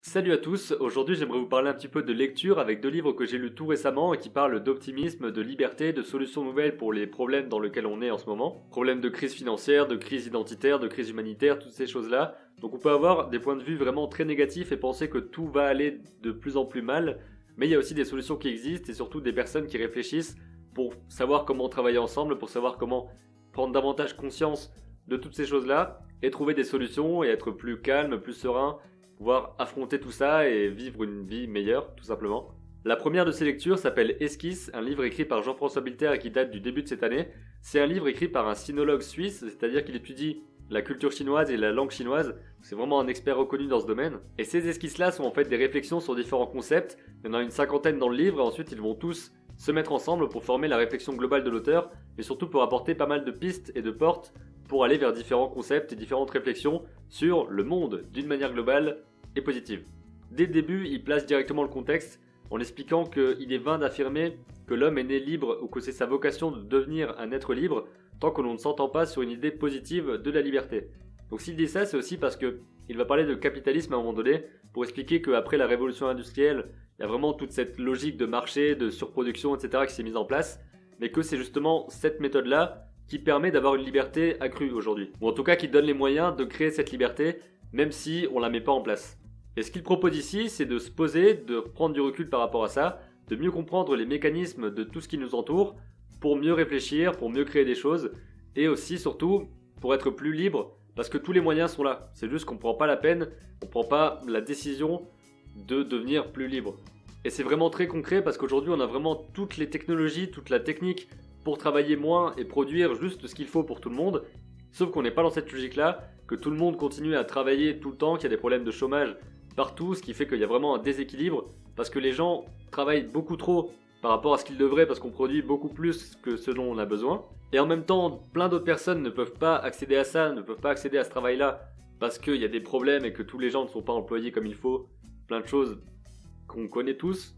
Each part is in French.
Salut à tous, aujourd'hui j'aimerais vous parler un petit peu de lecture avec deux livres que j'ai lus tout récemment et qui parlent d'optimisme, de liberté, de solutions nouvelles pour les problèmes dans lesquels on est en ce moment. Problèmes de crise financière, de crise identitaire, de crise humanitaire, toutes ces choses-là. Donc on peut avoir des points de vue vraiment très négatifs et penser que tout va aller de plus en plus mal, mais il y a aussi des solutions qui existent et surtout des personnes qui réfléchissent pour savoir comment travailler ensemble, pour savoir comment prendre davantage conscience de toutes ces choses-là et trouver des solutions et être plus calme, plus serein, pouvoir affronter tout ça et vivre une vie meilleure, tout simplement. La première de ces lectures s'appelle Esquisse, un livre écrit par Jean-François Bilter et qui date du début de cette année. C'est un livre écrit par un sinologue suisse, c'est-à-dire qu'il étudie la culture chinoise et la langue chinoise. C'est vraiment un expert reconnu dans ce domaine. Et ces esquisses-là sont en fait des réflexions sur différents concepts. Il y en a une cinquantaine dans le livre et ensuite ils vont tous se mettre ensemble pour former la réflexion globale de l'auteur, mais surtout pour apporter pas mal de pistes et de portes pour aller vers différents concepts et différentes réflexions sur le monde d'une manière globale et positive. Dès le début, il place directement le contexte en expliquant qu'il est vain d'affirmer que l'homme est né libre ou que c'est sa vocation de devenir un être libre tant que l'on ne s'entend pas sur une idée positive de la liberté. Donc s'il dit ça, c'est aussi parce qu'il va parler de capitalisme à un moment donné pour expliquer qu'après la révolution industrielle, il y a vraiment toute cette logique de marché, de surproduction, etc. qui s'est mise en place, mais que c'est justement cette méthode-là qui permet d'avoir une liberté accrue aujourd'hui. Ou en tout cas qui donne les moyens de créer cette liberté, même si on la met pas en place. Et ce qu'il propose ici, c'est de se poser, de prendre du recul par rapport à ça, de mieux comprendre les mécanismes de tout ce qui nous entoure, pour mieux réfléchir, pour mieux créer des choses, et aussi surtout pour être plus libre, parce que tous les moyens sont là. C'est juste qu'on ne prend pas la peine, on ne prend pas la décision de devenir plus libre. Et c'est vraiment très concret parce qu'aujourd'hui on a vraiment toutes les technologies, toute la technique pour travailler moins et produire juste ce qu'il faut pour tout le monde, sauf qu'on n'est pas dans cette logique-là, que tout le monde continue à travailler tout le temps, qu'il y a des problèmes de chômage partout, ce qui fait qu'il y a vraiment un déséquilibre, parce que les gens travaillent beaucoup trop par rapport à ce qu'ils devraient, parce qu'on produit beaucoup plus que ce dont on a besoin. Et en même temps, plein d'autres personnes ne peuvent pas accéder à ça, ne peuvent pas accéder à ce travail-là, parce qu'il y a des problèmes et que tous les gens ne sont pas employés comme il faut, plein de choses qu'on connaît tous.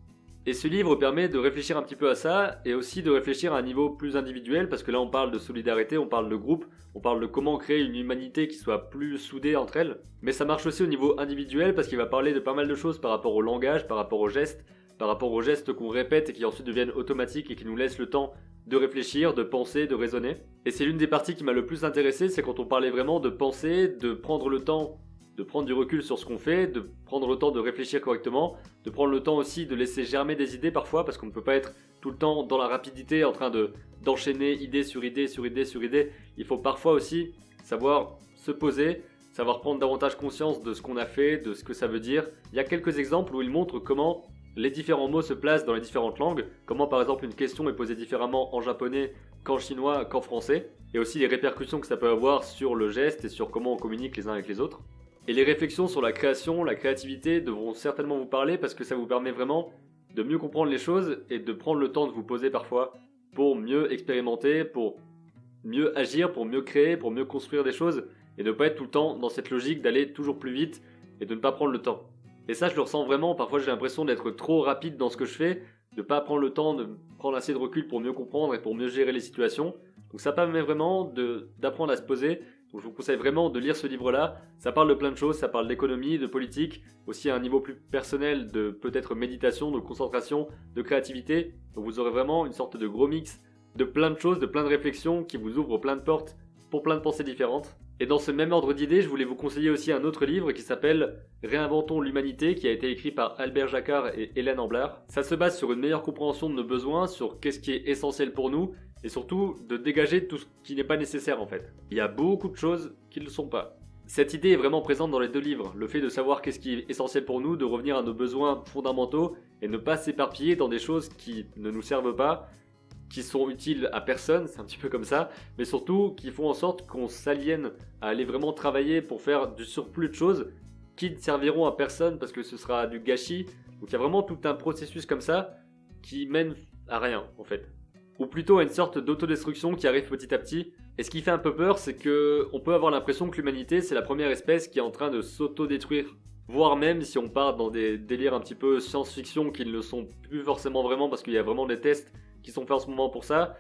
Et ce livre permet de réfléchir un petit peu à ça, et aussi de réfléchir à un niveau plus individuel, parce que là on parle de solidarité, on parle de groupe, on parle de comment créer une humanité qui soit plus soudée entre elles. Mais ça marche aussi au niveau individuel, parce qu'il va parler de pas mal de choses par rapport au langage, par rapport aux gestes qu'on répète et qui ensuite deviennent automatiques et qui nous laissent le temps de réfléchir, de penser, de raisonner. Et c'est l'une des parties qui m'a le plus intéressé, c'est quand on parlait vraiment de penser, de prendre le temps de prendre du recul sur ce qu'on fait, de prendre le temps de réfléchir correctement, de prendre le temps aussi de laisser germer des idées parfois, parce qu'on ne peut pas être tout le temps dans la rapidité en train d'enchaîner idée sur idée sur idée sur idée. Il faut parfois aussi savoir se poser, savoir prendre davantage conscience de ce qu'on a fait, de ce que ça veut dire. Il y a quelques exemples où il montre comment les différents mots se placent dans les différentes langues, comment par exemple une question est posée différemment en japonais qu'en chinois qu'en français, et aussi les répercussions que ça peut avoir sur le geste et sur comment on communique les uns avec les autres. Et les réflexions sur la création, la créativité devront certainement vous parler parce que ça vous permet vraiment de mieux comprendre les choses et de prendre le temps de vous poser parfois pour mieux expérimenter, pour mieux agir, pour mieux créer, pour mieux construire des choses et ne pas être tout le temps dans cette logique d'aller toujours plus vite et de ne pas prendre le temps. Et ça je le ressens vraiment, parfois j'ai l'impression d'être trop rapide dans ce que je fais, de ne pas prendre le temps de prendre assez de recul pour mieux comprendre et pour mieux gérer les situations. Donc ça permet vraiment d'apprendre à se poser. Donc je vous conseille vraiment de lire ce livre-là. Ça parle de plein de choses, ça parle d'économie, de politique, aussi à un niveau plus personnel de peut-être méditation, de concentration, de créativité. Donc vous aurez vraiment une sorte de gros mix de plein de choses, de plein de réflexions qui vous ouvrent plein de portes pour plein de pensées différentes. Et dans ce même ordre d'idées, je voulais vous conseiller aussi un autre livre qui s'appelle Réinventons l'humanité, qui a été écrit par Albert Jacquard et Hélène Amblard. Ça se base sur une meilleure compréhension de nos besoins, sur qu'est-ce qui est essentiel pour nous, et surtout de dégager tout ce qui n'est pas nécessaire en fait. Il y a beaucoup de choses qui ne le sont pas. Cette idée est vraiment présente dans les deux livres, le fait de savoir qu'est-ce qui est essentiel pour nous, de revenir à nos besoins fondamentaux et ne pas s'éparpiller dans des choses qui ne nous servent pas, qui sont utiles à personne, c'est un petit peu comme ça, mais surtout qui font en sorte qu'on s'aliène à aller vraiment travailler pour faire du surplus de choses qui ne serviront à personne parce que ce sera du gâchis. Donc il y a vraiment tout un processus comme ça qui mène à rien en fait. Ou plutôt à une sorte d'autodestruction qui arrive petit à petit. Et ce qui fait un peu peur, c'est qu'on peut avoir l'impression que l'humanité, c'est la première espèce qui est en train de s'autodétruire. Voire même si on part dans des délires un petit peu science-fiction qui ne le sont plus forcément vraiment parce qu'il y a vraiment des tests qui sont faits en ce moment pour ça,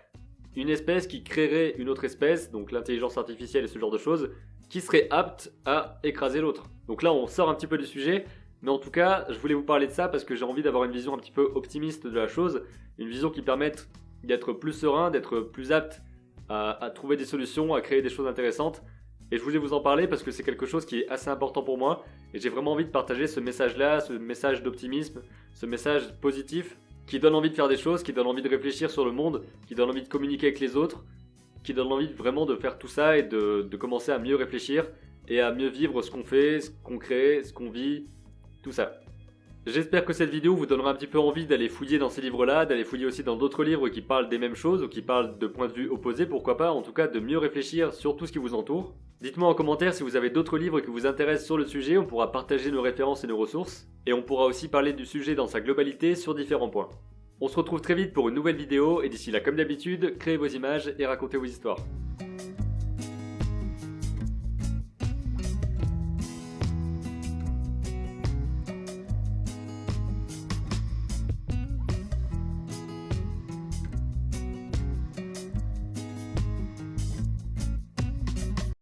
une espèce qui créerait une autre espèce, donc l'intelligence artificielle et ce genre de choses, qui serait apte à écraser l'autre. Donc là on sort un petit peu du sujet, Mais en tout cas, je voulais vous parler de ça parce que j'ai envie d'avoir une vision un petit peu optimiste de la chose, une vision qui permette d'être plus serein, d'être plus apte à trouver des solutions, à créer des choses intéressantes. Et je voulais vous en parler parce que c'est quelque chose qui est assez important pour moi et j'ai vraiment envie de partager ce message-là, ce message d'optimisme, ce message positif qui donne envie de faire des choses, qui donne envie de réfléchir sur le monde, qui donne envie de communiquer avec les autres, qui donne envie vraiment de faire tout ça et de commencer à mieux réfléchir et à mieux vivre ce qu'on fait, ce qu'on crée, ce qu'on vit, tout ça. J'espère que cette vidéo vous donnera un petit peu envie d'aller fouiller dans ces livres-là, d'aller fouiller aussi dans d'autres livres qui parlent des mêmes choses ou qui parlent de points de vue opposés, pourquoi pas, en tout cas de mieux réfléchir sur tout ce qui vous entoure. Dites-moi en commentaire si vous avez d'autres livres qui vous intéressent sur le sujet, on pourra partager nos références et nos ressources, et on pourra aussi parler du sujet dans sa globalité sur différents points. On se retrouve très vite pour une nouvelle vidéo, et d'ici là comme d'habitude, créez vos images et racontez vos histoires.